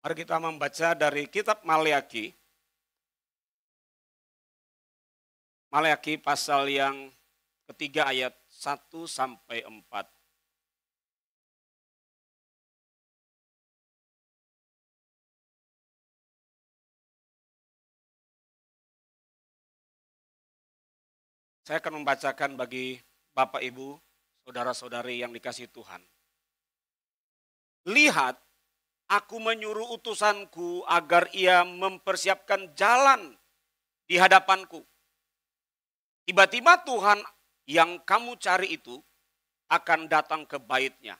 Mari kita membaca dari kitab Maleakhi. Maleakhi pasal yang ketiga ayat 1 sampai 4. Saya akan membacakan bagi Bapak Ibu, saudara-saudari yang dikasihi Tuhan. Lihat, aku menyuruh utusanku agar ia mempersiapkan jalan di hadapanku. Tiba-tiba Tuhan yang kamu cari itu akan datang ke bait-Nya.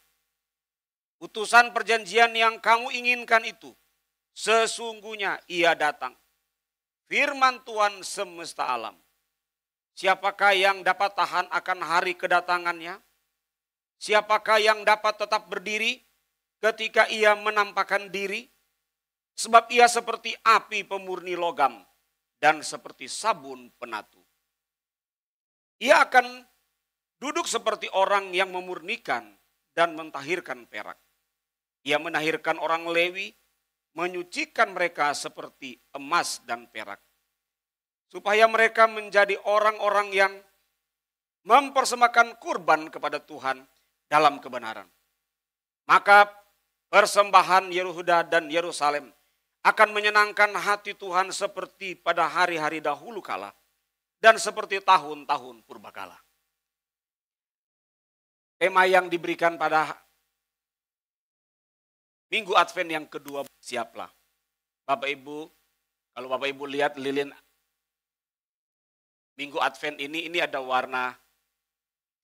Utusan perjanjian yang kamu inginkan itu, sesungguhnya ia datang. Firman Tuhan semesta alam. Siapakah yang dapat tahan akan hari kedatangannya? Siapakah yang dapat tetap berdiri ketika ia menampakkan diri? Sebab ia seperti api pemurni logam dan seperti sabun penatu. Ia akan duduk seperti orang yang memurnikan dan mentahirkan perak. Ia menahirkan orang Lewi, menyucikan mereka seperti emas dan perak. Supaya mereka menjadi orang-orang yang mempersembahkan kurban kepada Tuhan dalam kebenaran. Maka persembahan Yehuda dan Yerusalem akan menyenangkan hati Tuhan seperti pada hari-hari dahulu kala dan seperti tahun-tahun purbakala. Tema yang diberikan pada Minggu Advent yang kedua, siaplah. Bapak Ibu, kalau Bapak Ibu lihat lilin Minggu Advent ini ada warna,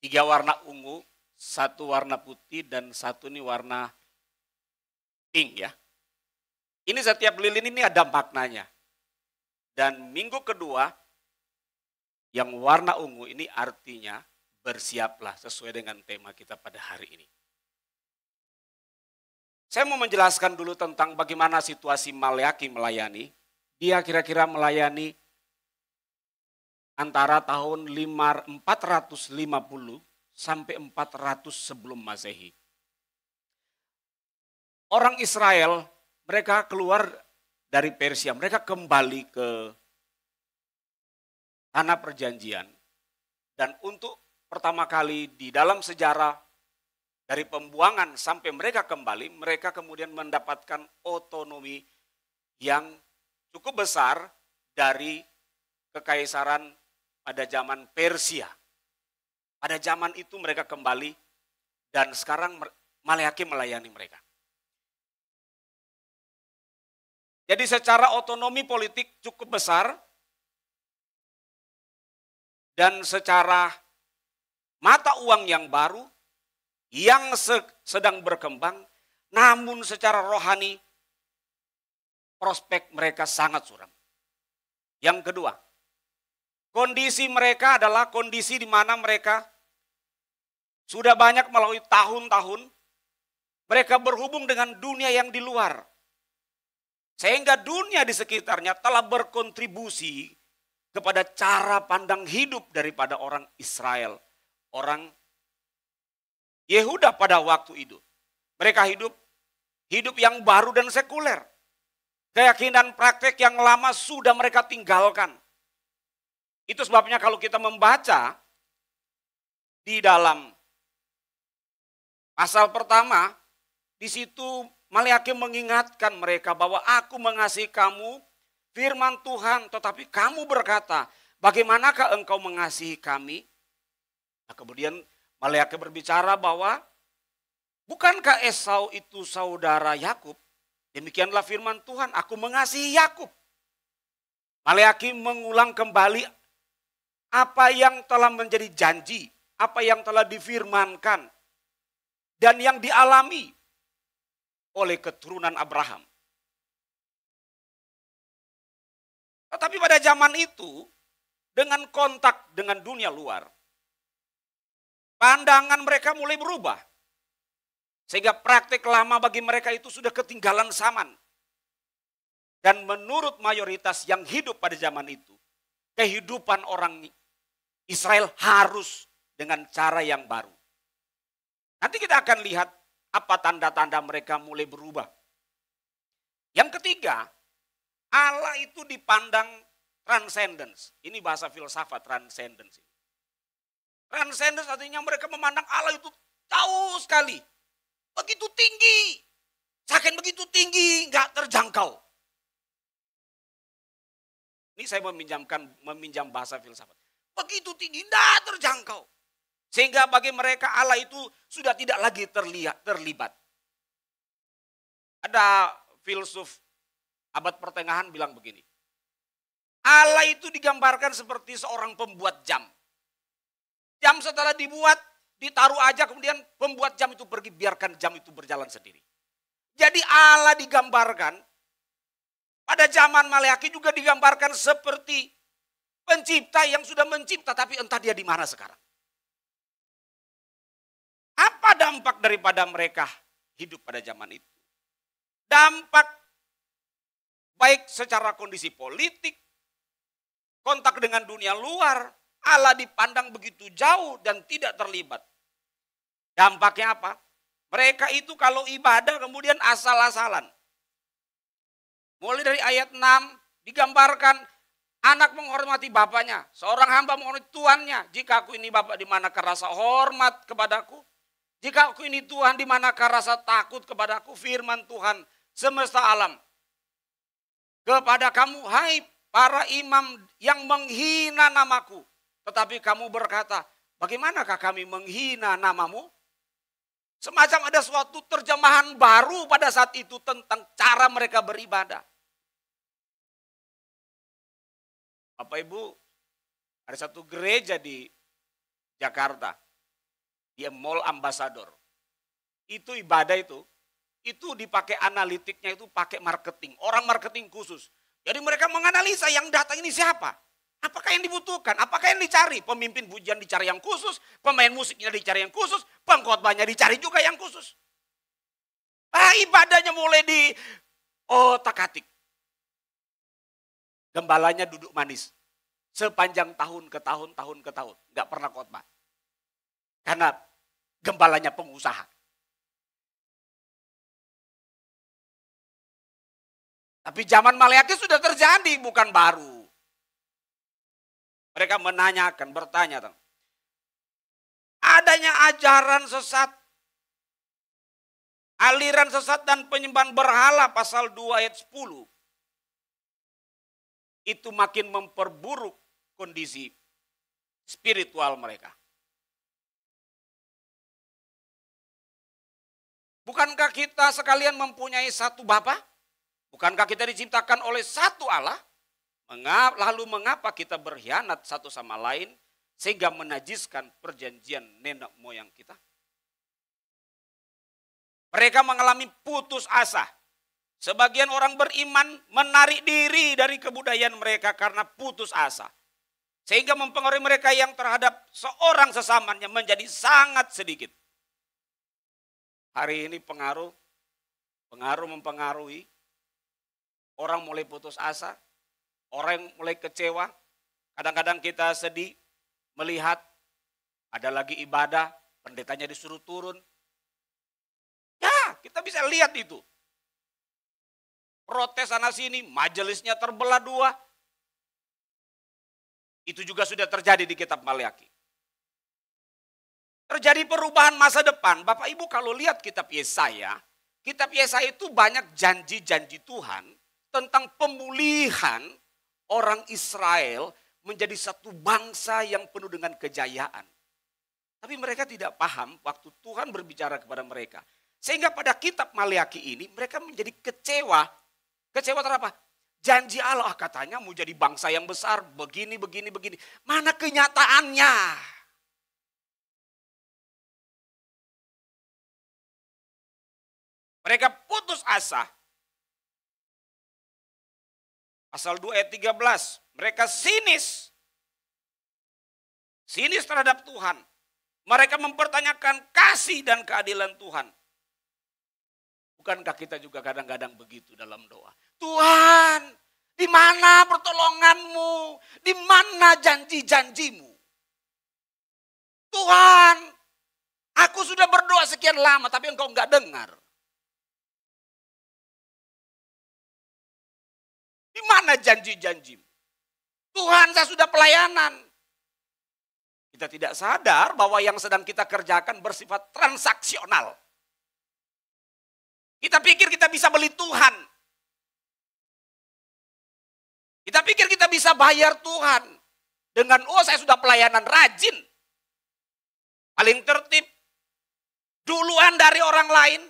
3 warna ungu, 1 warna putih, dan 1 ini warna pink ya. Ini setiap lilin ini ada maknanya. Dan minggu kedua, yang warna ungu ini artinya bersiaplah sesuai dengan tema kita pada hari ini. Saya mau menjelaskan dulu tentang bagaimana situasi Maleakhi melayani. Dia kira-kira melayani antara tahun 450 sampai 400 sebelum Masehi. Orang Israel, mereka keluar dari Persia, mereka kembali ke tanah perjanjian. Dan untuk pertama kali di dalam sejarah, dari pembuangan sampai mereka kembali, mereka kemudian mendapatkan otonomi yang cukup besar dari kekaisaran pada zaman Persia. Pada zaman itu mereka kembali dan sekarang Maleakhi melayani mereka. Jadi secara otonomi politik cukup besar dan secara mata uang yang baru yang sedang berkembang, namun secara rohani prospek mereka sangat suram. Yang kedua, kondisi mereka adalah kondisi di mana mereka sudah banyak melalui tahun-tahun, mereka berhubung dengan dunia yang di luar. Sehingga dunia di sekitarnya telah berkontribusi kepada cara pandang hidup daripada orang Israel, orang Yehuda pada waktu itu. Mereka hidup yang baru dan sekuler. Keyakinan praktek yang lama sudah mereka tinggalkan. Itu sebabnya kalau kita membaca di dalam pasal pertama, di situ Maleakhi mengingatkan mereka bahwa aku mengasihi kamu, firman Tuhan, tetapi kamu berkata, bagaimanakah engkau mengasihi kami? Nah, kemudian Maleakhi berbicara bahwa bukankah Esau itu saudara Yakub? Demikianlah firman Tuhan, aku mengasihi Yakub. Maleakhi mengulang kembali apa yang telah menjadi janji, apa yang telah difirmankan, dan yang dialami oleh keturunan Abraham. Tetapi pada zaman itu, dengan kontak dengan dunia luar, pandangan mereka mulai berubah. Sehingga praktik lama bagi mereka itu sudah ketinggalan zaman. Dan menurut mayoritas yang hidup pada zaman itu, kehidupan orang Israel harus dengan cara yang baru. Nanti kita akan lihat apa tanda-tanda mereka mulai berubah. Yang ketiga, Allah itu dipandang transcendence. Ini bahasa filsafat transcendence. Transcendence artinya mereka memandang Allah itu jauh sekali. Begitu tinggi. Saking begitu tinggi, nggak terjangkau. Ini saya meminjam bahasa filsafat. Begitu tinggi, nggak terjangkau. Sehingga bagi mereka Allah itu sudah tidak lagi terlibat. Ada filsuf abad pertengahan bilang begini. Allah itu digambarkan seperti seorang pembuat jam. Jam setelah dibuat, ditaruh aja kemudian pembuat jam itu pergi, biarkan jam itu berjalan sendiri. Jadi Allah digambarkan, pada zaman Maleakhi juga digambarkan seperti pencipta yang sudah mencipta, tapi entah dia di mana sekarang. Apa dampak daripada mereka hidup pada zaman itu? Dampak baik secara kondisi politik, kontak dengan dunia luar, Allah dipandang begitu jauh dan tidak terlibat. Dampaknya apa? Mereka itu kalau ibadah kemudian asal-asalan. Mulai dari ayat 6 digambarkan anak menghormati bapaknya, seorang hamba menghormati tuannya. Jika aku ini bapak, di manakah rasa hormat kepadaku? Jika aku ini Tuhan, di manakah rasa takut kepadaku? Firman Tuhan semesta alam. Kepada kamu, hai para imam yang menghina namaku. Tetapi kamu berkata, bagaimanakah kami menghina namamu? Semacam ada suatu terjemahan baru pada saat itu tentang cara mereka beribadah. Bapak Ibu, ada satu gereja di Jakarta. Dia Mall Ambassador. Itu ibadah itu dipakai analitiknya, itu pakai marketing. Orang marketing khusus. Jadi mereka menganalisa yang datang ini siapa. Apakah yang dibutuhkan? Apakah yang dicari? Pemimpin pujian dicari yang khusus. Pemain musiknya dicari yang khusus. Pengkhotbahnya dicari juga yang khusus. Ibadahnya mulai di otak-atik. Gembalanya duduk manis. Sepanjang tahun ke tahun, tahun ke tahun. Nggak pernah khotbah. Karena gembalanya pengusaha. Tapi zaman Maleakhi sudah terjadi, bukan baru. Mereka menanyakan, bertanya. Adanya ajaran sesat, aliran sesat dan penyembahan berhala pasal 2 ayat 10. Itu makin memperburuk kondisi spiritual mereka. Bukankah kita sekalian mempunyai satu Bapa? Bukankah kita diciptakan oleh satu Allah? Lalu mengapa kita berkhianat satu sama lain sehingga menajiskan perjanjian nenek moyang kita? Mereka mengalami putus asa. Sebagian orang beriman menarik diri dari kebudayaan mereka karena putus asa. Sehingga mempengaruhi mereka yang terhadap seorang sesamanya menjadi sangat sedikit. Hari ini pengaruh mempengaruhi. Orang mulai putus asa. Orang mulai kecewa, kadang-kadang kita sedih melihat ada lagi ibadah, pendetanya disuruh turun. Ya, kita bisa lihat itu. Protes sana sini, majelisnya terbelah dua. Itu juga sudah terjadi di kitab Maleakhi. Terjadi perubahan masa depan. Bapak Ibu kalau lihat kitab Yesaya itu banyak janji-janji Tuhan tentang pemulihan orang Israel menjadi satu bangsa yang penuh dengan kejayaan. Tapi mereka tidak paham waktu Tuhan berbicara kepada mereka. Sehingga pada kitab Maleakhi ini mereka menjadi kecewa. Kecewa terhadap apa? Janji Allah katanya mau jadi bangsa yang besar, begini. Mana kenyataannya? Mereka putus asa. Pasal 2 ayat 13, mereka sinis. Sinis terhadap Tuhan. Mereka mempertanyakan kasih dan keadilan Tuhan. Bukankah kita juga kadang-kadang begitu dalam doa? Tuhan, di mana pertolonganmu? Di mana janji-janjimu? Tuhan, aku sudah berdoa sekian lama tapi engkau enggak dengar. Di mana janji-janjimu? Tuhan, saya sudah pelayanan. Kita tidak sadar bahwa yang sedang kita kerjakan bersifat transaksional. Kita pikir kita bisa beli Tuhan. Kita pikir kita bisa bayar Tuhan. Dengan, saya sudah pelayanan rajin. Paling tertib. Duluan dari orang lain.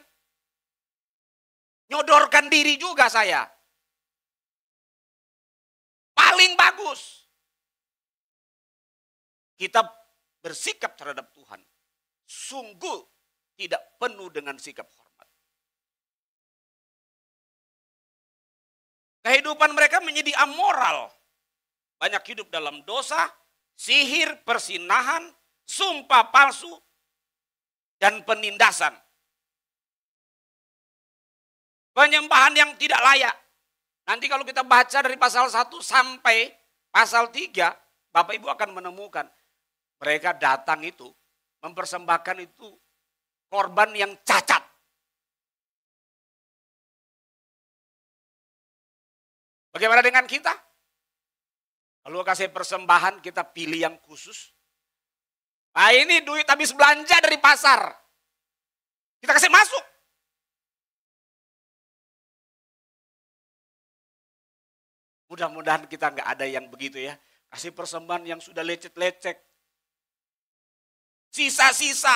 Nyodorkan diri juga saya. Paling bagus. Kita bersikap terhadap Tuhan. Sungguh tidak penuh dengan sikap hormat. Kehidupan mereka menjadi amoral. Banyak hidup dalam dosa, sihir, persinahan, sumpah palsu, dan penindasan. Penyembahan yang tidak layak. Nanti kalau kita baca dari pasal 1 sampai pasal 3, Bapak Ibu akan menemukan mereka datang itu, mempersembahkan itu korban yang cacat. Bagaimana dengan kita? Kalau kasih persembahan, kita pilih yang khusus. Nah, ini duit habis belanja dari pasar. Kita kasih masuk. Mudah-mudahan kita nggak ada yang begitu ya. Kasih persembahan yang sudah lecet-lecet. Sisa-sisa.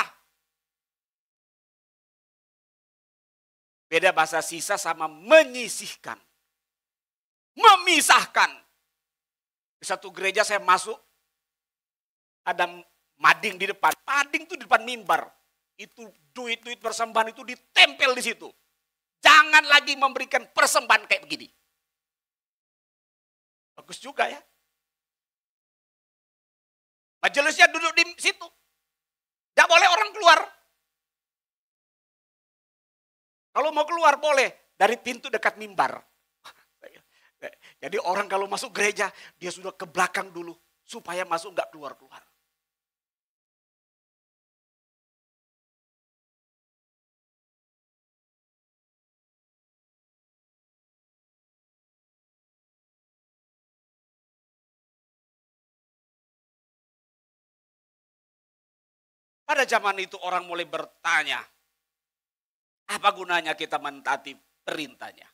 Beda bahasa sisa sama menyisihkan. Memisahkan. Di satu gereja saya masuk, ada mading di depan. Mading itu di depan mimbar. Itu duit-duit persembahan itu ditempel di situ. Jangan lagi memberikan persembahan kayak begini. Bagus juga ya. Majelisnya duduk di situ. Tidak boleh orang keluar. Kalau mau keluar boleh dari pintu dekat mimbar. Jadi orang kalau masuk gereja, dia sudah ke belakang dulu. Supaya masuk nggak keluar-keluar. Pada zaman itu orang mulai bertanya, apa gunanya kita mentaati perintahnya?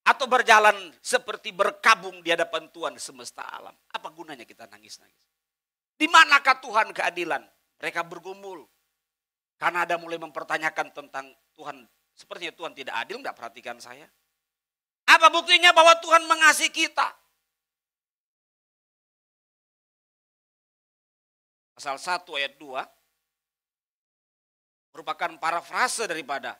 Atau berjalan seperti berkabung di hadapan Tuhan semesta alam. Apa gunanya kita nangis-nangis? Di manakah Tuhan keadilan? Mereka bergumul. Karena ada mulai mempertanyakan tentang Tuhan. Sepertinya Tuhan tidak adil, nggak perhatikan saya. Apa buktinya bahwa Tuhan mengasihi kita? Pasal 1 ayat 2 merupakan parafrase daripada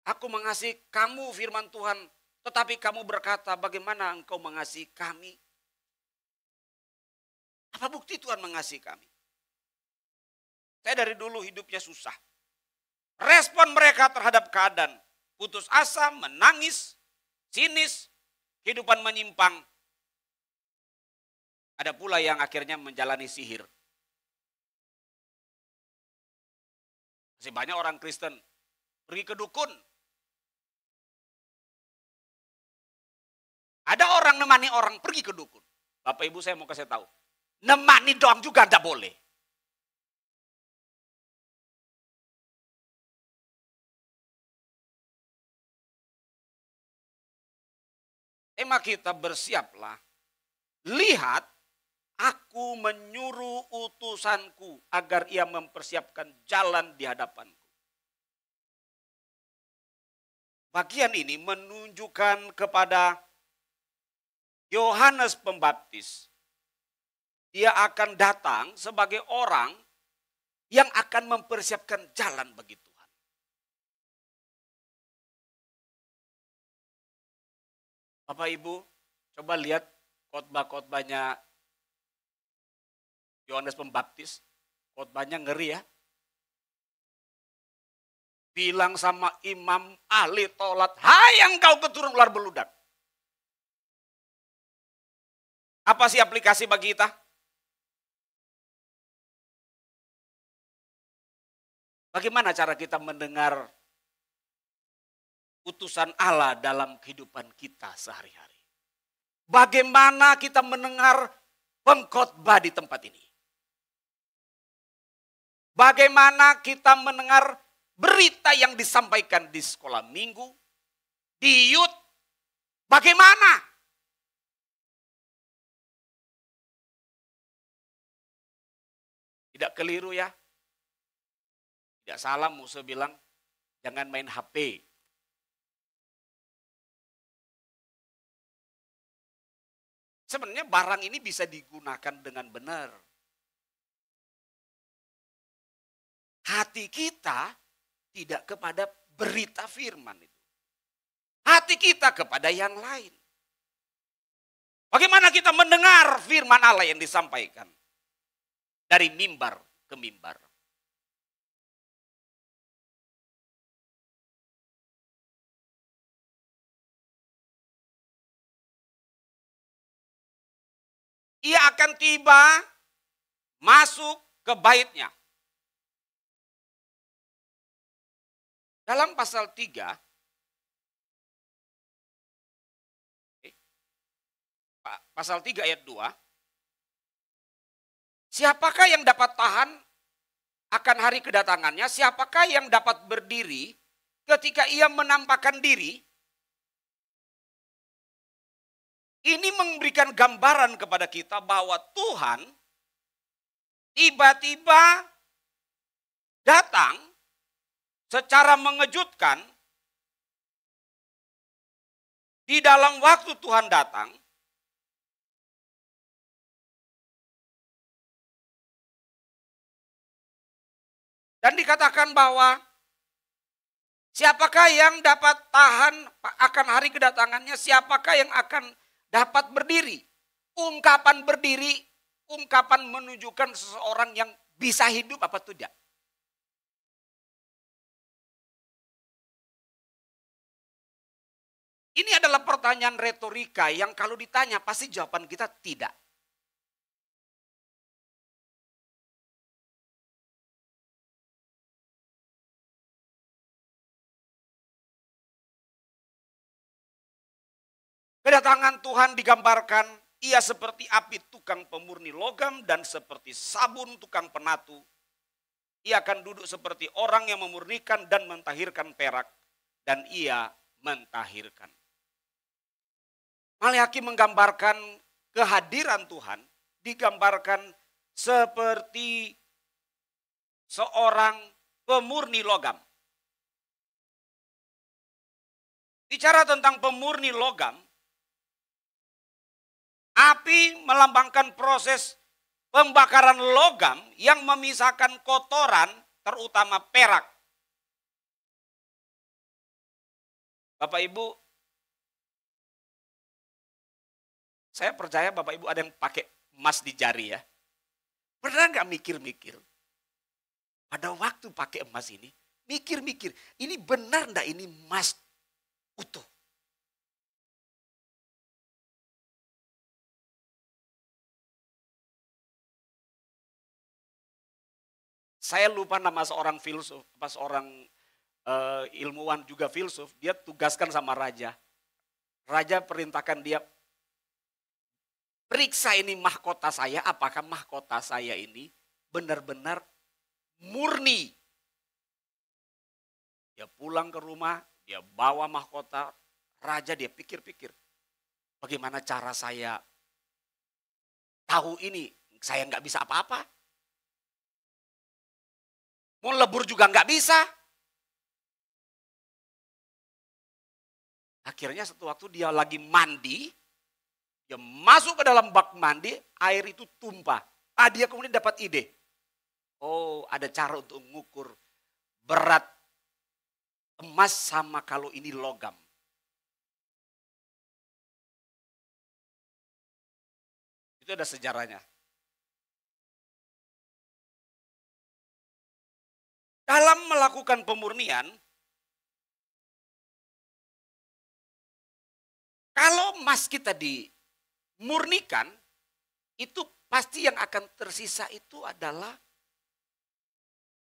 aku mengasihi kamu firman Tuhan, tetapi kamu berkata bagaimana engkau mengasihi kami? Apa bukti Tuhan mengasihi kami? Saya dari dulu hidupnya susah. Respon mereka terhadap keadaan, putus asa, menangis, sinis, kehidupan menyimpang. Ada pula yang akhirnya menjalani sihir. Masih banyak orang Kristen pergi ke dukun. Ada orang nemani orang pergi ke dukun. Bapak Ibu saya mau kasih tahu. Nemani doang juga tidak boleh. Tema kita bersiaplah. Lihat, aku menyuruh utusanku agar ia mempersiapkan jalan di hadapanku. Bagian ini menunjukkan kepada Yohanes Pembaptis, dia akan datang sebagai orang yang akan mempersiapkan jalan bagi Tuhan. Bapak Ibu, coba lihat khotbah-khotbahnya Yohanes Pembaptis. Khotbahnya ngeri ya. Bilang sama imam ahli taurat, hai engkau keturunan ular beludak. Apa sih aplikasi bagi kita? Bagaimana cara kita mendengar utusan Allah dalam kehidupan kita sehari-hari? Bagaimana kita mendengar pengkhotbah di tempat ini? Bagaimana kita mendengar berita yang disampaikan di sekolah minggu, di youth? Bagaimana? Tidak keliru ya. Tidak salah Musa bilang, jangan main HP. Sebenarnya barang ini bisa digunakan dengan benar. Hati kita tidak kepada berita firman itu. Hati kita kepada yang lain. Bagaimana kita mendengar firman Allah yang disampaikan dari mimbar ke mimbar. Ia akan tiba masuk ke baitnya. Dalam pasal 3, pasal 3 ayat 2, siapakah yang dapat tahan akan hari kedatangannya? Siapakah yang dapat berdiri ketika ia menampakkan diri? Ini memberikan gambaran kepada kita bahwa Tuhan tiba-tiba datang secara mengejutkan. Di dalam waktu Tuhan datang, dan dikatakan bahwa siapakah yang dapat tahan akan hari kedatangannya, siapakah yang akan dapat berdiri. Ungkapan berdiri, ungkapan menunjukkan seseorang yang bisa hidup apa tidak. Ini adalah pertanyaan retorika yang kalau ditanya pasti jawaban kita tidak. Kedatangan Tuhan digambarkan, ia seperti api tukang pemurni logam dan seperti sabun tukang penatu. Ia akan duduk seperti orang yang memurnikan dan mentahirkan perak, dan ia mentahirkan. Maleakhi menggambarkan kehadiran Tuhan, digambarkan seperti seorang pemurni logam. Bicara tentang pemurni logam, api melambangkan proses pembakaran logam yang memisahkan kotoran, terutama perak. Bapak Ibu, saya percaya Bapak Ibu ada yang pakai emas di jari ya. Pernah nggak mikir-mikir? Pada waktu pakai emas ini, mikir-mikir, ini benar nggak ini emas utuh? Saya lupa nama seorang filsuf, seorang ilmuwan juga filsuf, dia tugaskan sama raja. Raja perintahkan dia, periksa ini mahkota saya, apakah mahkota saya ini benar-benar murni. Dia pulang ke rumah, dia bawa mahkota, raja dia pikir-pikir, bagaimana cara saya tahu ini, saya nggak bisa apa-apa. Mau lebur juga nggak bisa. Akhirnya suatu waktu dia lagi mandi, dia masuk ke dalam bak mandi, air itu tumpah. Dia kemudian dapat ide. Oh, ada cara untuk mengukur berat emas sama kalau ini logam. Itu ada sejarahnya. Dalam melakukan pemurnian, kalau emas kita dimurnikan, itu pasti yang akan tersisa itu adalah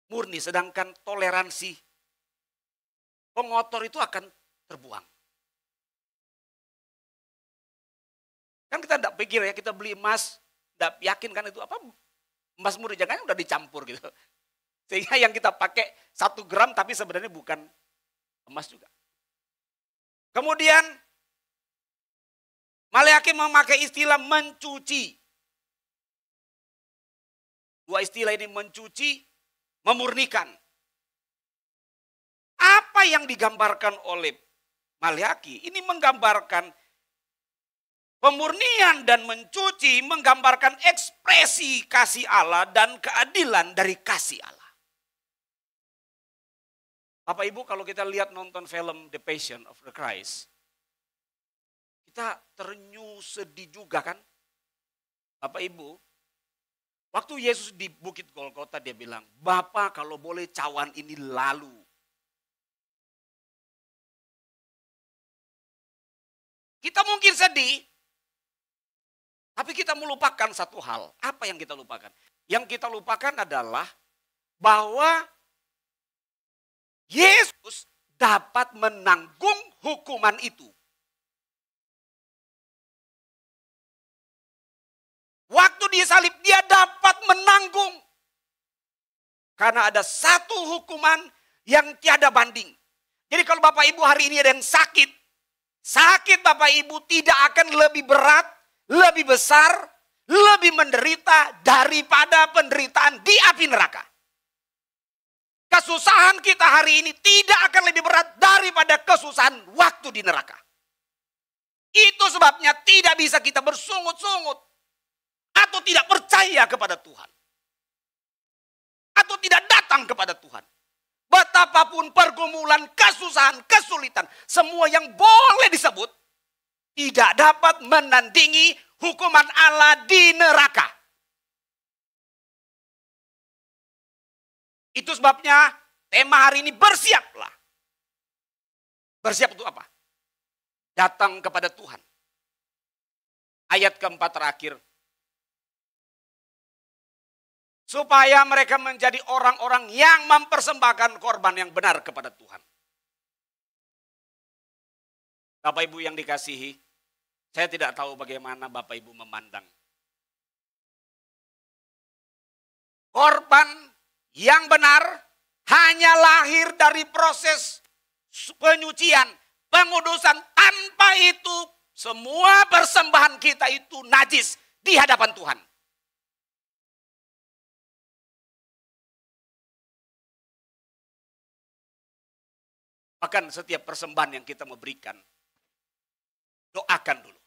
murni. Sedangkan toleransi pengotor itu akan terbuang. Kan kita tidak pikir ya, kita beli emas, tidak yakin kan itu apa, emas murni, jangan udah dicampur gitu. Sehingga yang kita pakai 1 gram tapi sebenarnya bukan emas juga. Kemudian Maleakhi memakai istilah mencuci. 2 istilah ini, mencuci, memurnikan. Apa yang digambarkan oleh Maleakhi? Ini menggambarkan pemurnian dan mencuci, menggambarkan ekspresi kasih Allah dan keadilan dari kasih Allah. Bapak Ibu, kalau kita lihat nonton film The Passion of the Christ, kita terenyuh sedih juga kan? Bapak Ibu, waktu Yesus di Bukit Golgota dia bilang, "Bapa, kalau boleh cawan ini lalu." Kita mungkin sedih, tapi kita melupakan satu hal. Apa yang kita lupakan? Yang kita lupakan adalah bahwa Yesus dapat menanggung hukuman itu. Waktu disalib dia dapat menanggung. Karena ada satu hukuman yang tiada banding. Jadi kalau Bapak Ibu hari ini ada yang sakit, sakit Bapak Ibu tidak akan lebih berat, lebih besar, lebih menderita daripada penderitaan di api neraka. Kesusahan kita hari ini tidak akan lebih berat daripada kesusahan waktu di neraka. Itu sebabnya tidak bisa kita bersungut-sungut atau tidak percaya kepada Tuhan. Atau tidak datang kepada Tuhan. Betapapun pergumulan, kesusahan, kesulitan, semua yang boleh disebut tidak dapat menandingi hukuman Allah di neraka. Itu sebabnya tema hari ini bersiaplah. Bersiap untuk apa? Datang kepada Tuhan. Ayat keempat terakhir. Supaya mereka menjadi orang-orang yang mempersembahkan korban yang benar kepada Tuhan. Bapak Ibu yang dikasihi, saya tidak tahu bagaimana Bapak Ibu memandang. Korban yang benar hanya lahir dari proses penyucian, pengudusan. Tanpa itu semua persembahan kita itu najis di hadapan Tuhan. Bahkan setiap persembahan yang kita memberikan, doakan dulu.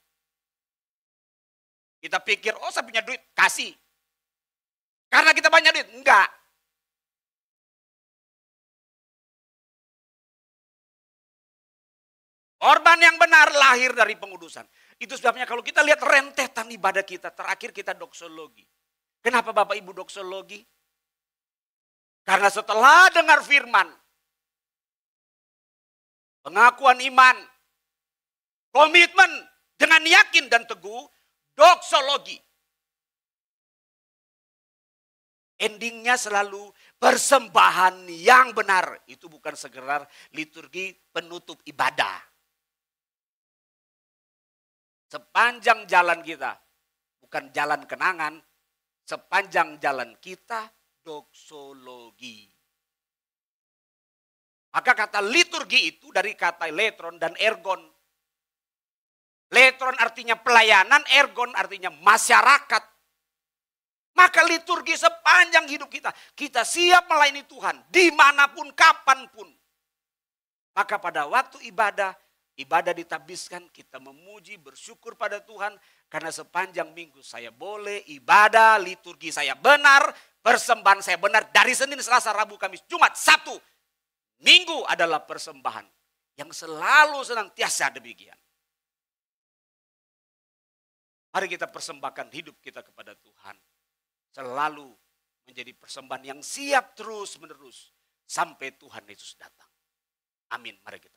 Kita pikir, oh saya punya duit, kasih. Karena kita banyak duit. Enggak. Korban yang benar lahir dari pengudusan. Itu sebabnya kalau kita lihat rentetan ibadah kita, terakhir kita doksologi. Kenapa Bapak Ibu doksologi? Karena setelah dengar firman, pengakuan iman, komitmen dengan yakin dan teguh, doksologi. Endingnya selalu persembahan yang benar. Itu bukan sekedar liturgi penutup ibadah. Sepanjang jalan kita, bukan jalan kenangan, sepanjang jalan kita doksologi. Maka kata liturgi itu dari kata letron dan ergon. Letron artinya pelayanan, ergon artinya masyarakat. Maka liturgi sepanjang hidup kita, kita siap melayani Tuhan dimanapun, kapanpun. Maka pada waktu ibadah ditabiskan, kita memuji, bersyukur pada Tuhan. Karena sepanjang minggu saya boleh ibadah, liturgi saya benar, persembahan saya benar. Dari Senin, Selasa, Rabu, Kamis, Jumat, Sabtu. Minggu adalah persembahan yang selalu senantiasa demikian. Mari kita persembahkan hidup kita kepada Tuhan. Selalu menjadi persembahan yang siap terus menerus sampai Tuhan Yesus datang. Amin. Mari kita